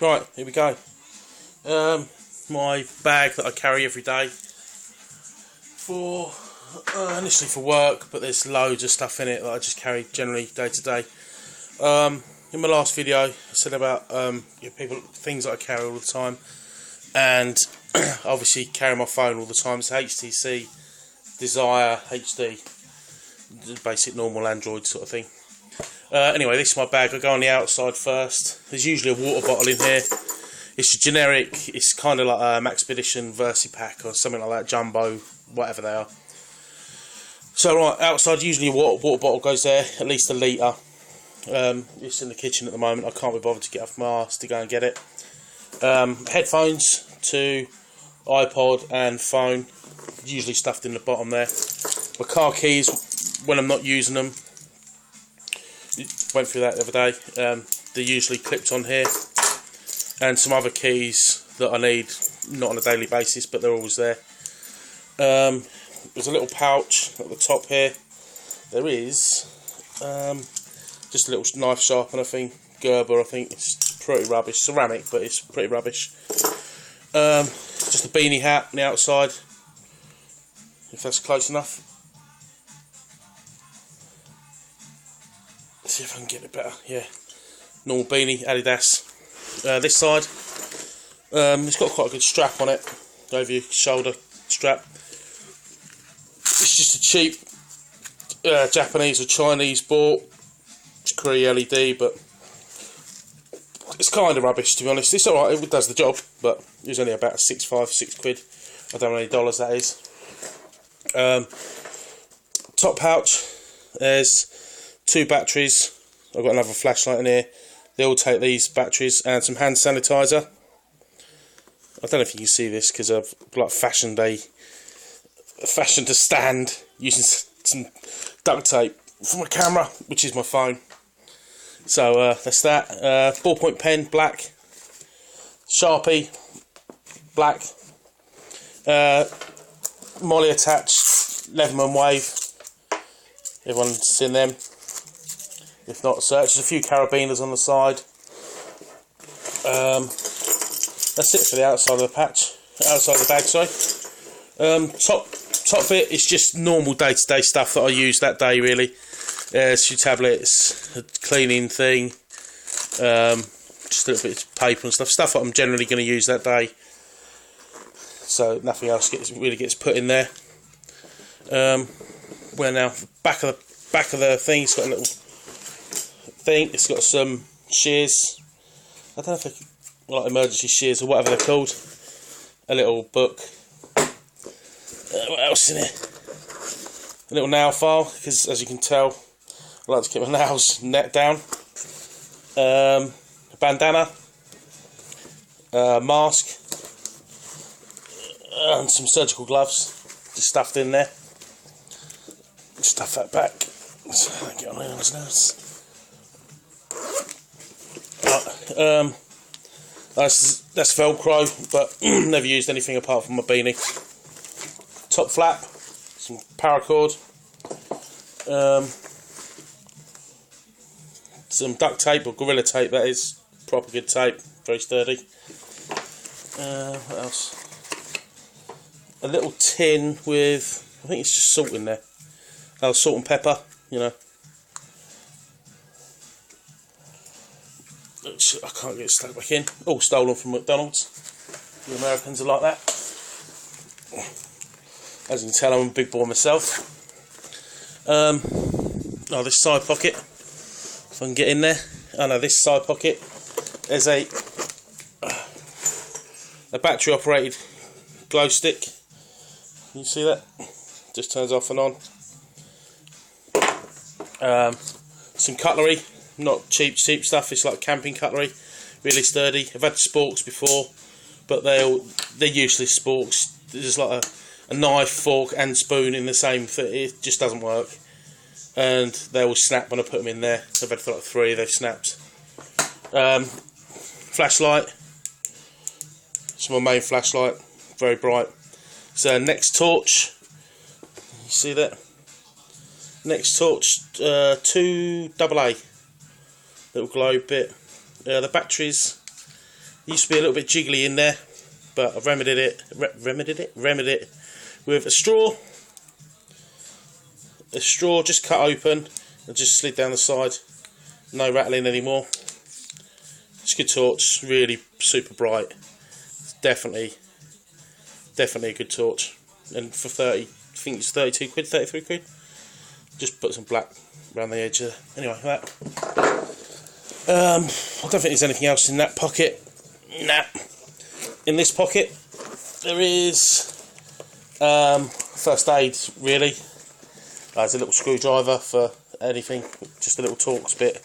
Right, here we go. My bag that I carry every day for initially for work, but there's loads of stuff in it that I just carry generally day to day. In my last video, I said about things that I carry all the time, and obviously carry my phone all the time. It's HTC Desire HD, basic normal Android sort of thing. Anyway, this is my bag. I go on the outside first. There's usually a water bottle in here. It's a generic, it's kind of like a Maxpedition VersiPack or something like that, Jumbo, whatever they are. So right, outside usually a water bottle goes there, at least a litre. It's in the kitchen at the moment. I can't be bothered to get off my arse to go and get it. Headphones to iPod and phone, usually stuffed in the bottom there. My car keys, when I'm not using them, went through that the other day, they're usually clipped on here. And some other keys that I need, not on a daily basis, but they're always there. There's a little pouch at the top here. There is just a little knife sharpener thing, Gerber, I think. It's pretty rubbish, ceramic, but it's pretty rubbish. Just a beanie hat on the outside, if that's close enough. Let's see if I can get it better. Yeah, normal beanie, Adidas. This side, it's got quite a good strap on it, over your shoulder strap. It's just a cheap Japanese or Chinese bought. It's Cree LED, but it's kind of rubbish, to be honest. It's alright, it does the job, but it was only about £6 quid. I don't know how many dollars that is. Top pouch, there's 2 batteries. I've got another flashlight in here. They all take these batteries and some hand sanitizer. I don't know if you can see this because I've like fashioned a stand using some duct tape for my camera, which is my phone. So that's that. Ballpoint pen, black. Sharpie, black. Molly attached, Leatherman Wave. Everyone's seen them. If not, search. There's a few carabiners on the side. That's it for the outside of the patch. Outside of the bag, sorry. Top bit is just normal day-to-day stuff that I use that day, really. It's your tablets, a cleaning thing, just a little bit of paper and stuff that I'm generally going to use that day. So nothing else really gets put in there. Well, now back of the thing, it's got a little thing. It's got some shears. I don't know if they're like emergency shears or whatever they're called. A little book. What else in here? A little nail file, because as you can tell, I like to keep my nails down. A bandana, mask, and some surgical gloves, just stuffed in there. Stuff that back. So I get on my nose. That's Velcro, but never used anything apart from my beanie. Top flap, some paracord, some duct tape or Gorilla Tape, that is proper good tape, very sturdy. What else? A little tin with, I think it's just salt in there. Oh, salt and pepper, you know. I can't get it stuck back in. All stolen from McDonald's. The Americans are like that. As you can tell, I'm a big boy myself. Oh, this side pocket. If I can get in there. Oh no, this side pocket. There's a battery operated glow stick. Can you see that? Just turns off and on. Some cutlery. Not cheap stuff. It's like camping cutlery, really sturdy. I've had sporks before, but they're useless sporks. They're just like a knife, fork, and spoon in the same thing. It just doesn't work, and they all snap when I put them in there. I've had like 3. They've snapped. Flashlight. It's my main flashlight. Very bright. It's a Next torch. You see that? Next torch 2AA. Little globe bit. The batteries used to be a little bit jiggly in there, but I've remedied it with a straw. A straw just cut open and just slid down the side. No rattling anymore. It's a good torch, really super bright. It's definitely a good torch. And for 30, I think it's 32 quid, 33 quid. Just put some black around the edge there. Anyway, that. I don't think there's anything else in that pocket. Nah. In this pocket, there is first aid, really. There's a little screwdriver for anything, just a little Torx bit.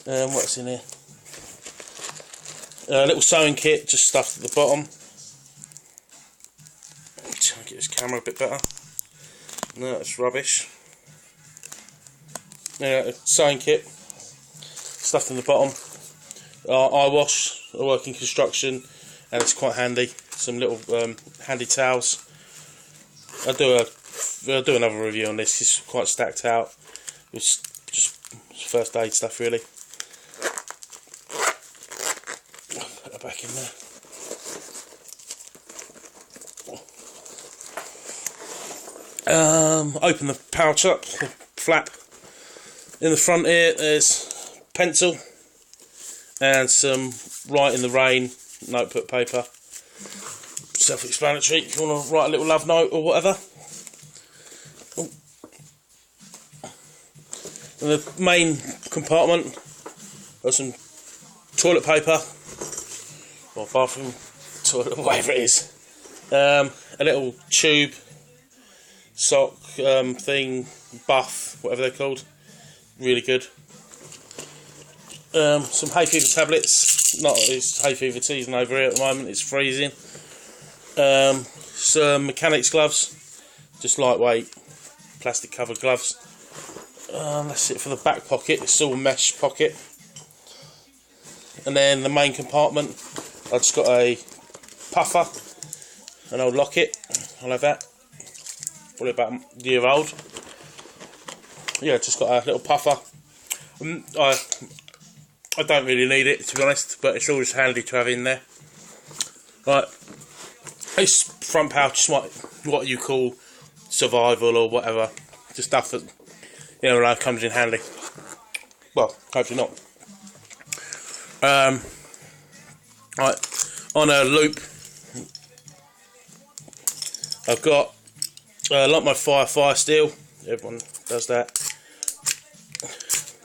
What's in here? A little sewing kit, just stuffed at the bottom. Try and get this camera a bit better. No, it's rubbish. A sewing kit, stuffed in the bottom. Eye wash, I work in construction, and it's quite handy. Some little handy towels. I'll do another review on this. It's quite stacked out. It's just first aid stuff, really. Put that back in there. Open the pouch up, the flap. In the front here, there's pencil and some write in the rain notebook paper. Self-explanatory. If you want to write a little love note or whatever. In the main compartment, got some toilet paper, or bathroom toilet, whatever it is. A little tube, sock thing, buff, whatever they're called. Really good. Some hay fever tablets. It's hay fever season over here at the moment. It's freezing. Some mechanics gloves, just lightweight, plastic covered gloves. That's it for the back pocket. It's all mesh pocket. And then the main compartment, I've just got a puffer, an old locket. I'll have that. Probably about a year old. Yeah, just got a little puffer. I don't really need it, to be honest, but it's always handy to have in there. Right, this front pouch is what you call survival or whatever. Just stuff that, you know, like comes in handy. Well, hopefully not. Right, on a loop, I've got like my fire steel. Everyone does that.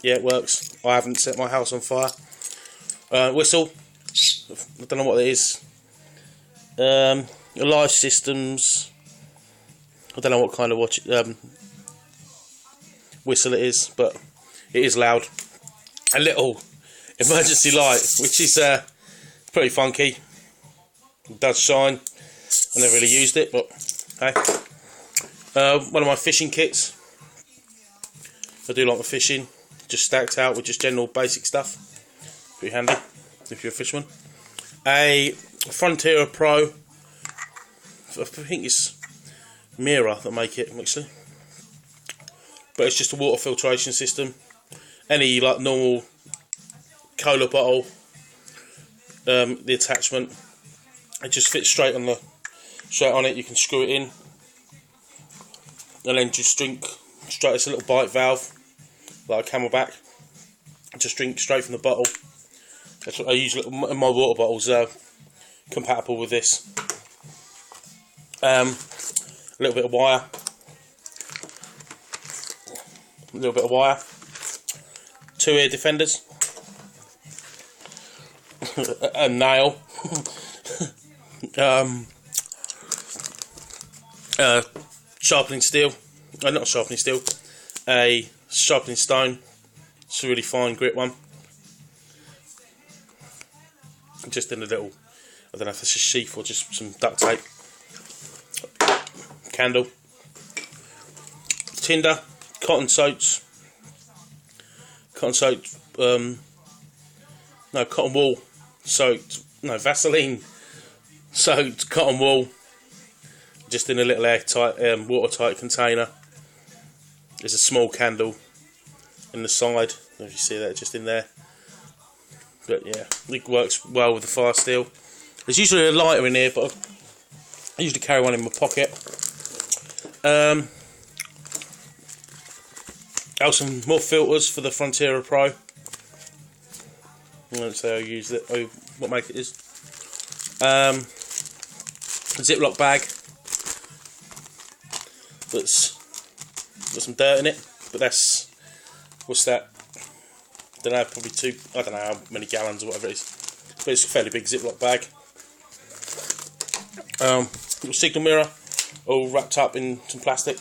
Yeah, it works. I haven't set my house on fire. Whistle. I don't know what it is. Live systems. I don't know what kind of whistle it is, but it is loud. A little emergency light, which is pretty funky. It does shine. I never really used it, but hey. One of my fishing kits. I do like my fishing. Just stacked out with just general basic stuff. Pretty handy if you're a fisherman. A Frontier Pro. I think it's Mira that make it actually. But it's just a water filtration system. Any like normal cola bottle, the attachment, it just fits straight on it. You can screw it in, and then just drink straight. It's a little bite valve, like a Camelback. Just drink straight from the bottle. That's what I use. My water bottles are compatible with this. A little bit of wire. A little bit of wire. 2 ear defenders. A nail. Sharpening steel. Not sharpening steel. A sharpening stone. It's a really fine grit one. Just in a little, I don't know if it's a sheath or just some duct tape. Candle. Tinder. Cotton soaked. Cotton wool soaked. No, Vaseline soaked cotton wool. Just in a little airtight, watertight container. There's a small candle in the side. If you see that, just in there. But yeah, it works well with the fire steel. There's usually a lighter in here, but I usually carry one in my pocket. Some more filters for the Frontera Pro. Let's say I use it. Oh, what make it is. Ziploc bag that's got some dirt in it, but that's, what's that? I don't know, probably I don't know how many gallons or whatever it is, but it's a fairly big Ziploc bag. Little signal mirror, all wrapped up in some plastic.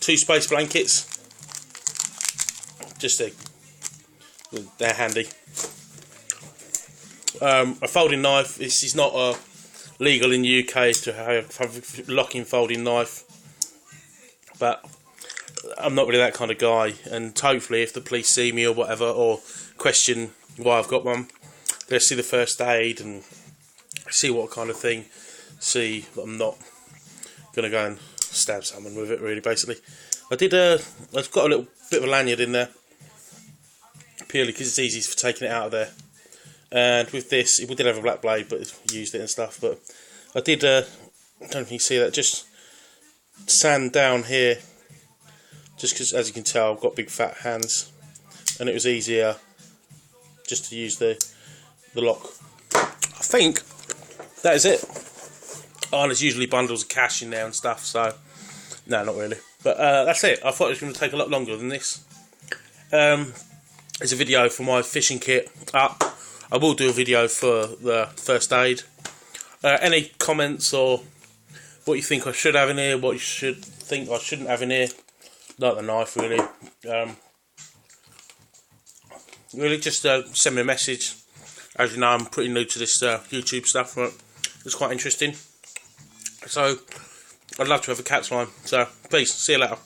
2 space blankets, they're handy. A folding knife. This is not legal in the UK to have a locking folding knife, but I'm not really that kind of guy, and hopefully if the police see me or whatever, or question why I've got one, they'll see the first aid and see what kind of thing, see that I'm not going to go and stab someone with it, really, basically. I've got a little bit of a lanyard in there, purely because it's easy for taking it out of there. And with this, we did have a black blade, but used it and stuff. But I did, I don't know if you can see that, just sand down here, just because, as you can tell, I've got big fat hands, and it was easier just to use the lock. I think that is it. Oh, and there's usually bundles of cash in there and stuff, so no, not really. But that's it. I thought it was going to take a lot longer than this. There's a video for my fishing kit up. I will do a video for the first aid. Any comments or what you think I should have in here, what you should think I shouldn't have in here, like the knife, really. Really, just send me a message. As you know, I'm pretty new to this YouTube stuff, but it's quite interesting. So, I'd love to have a cat's line. So, peace. See you later.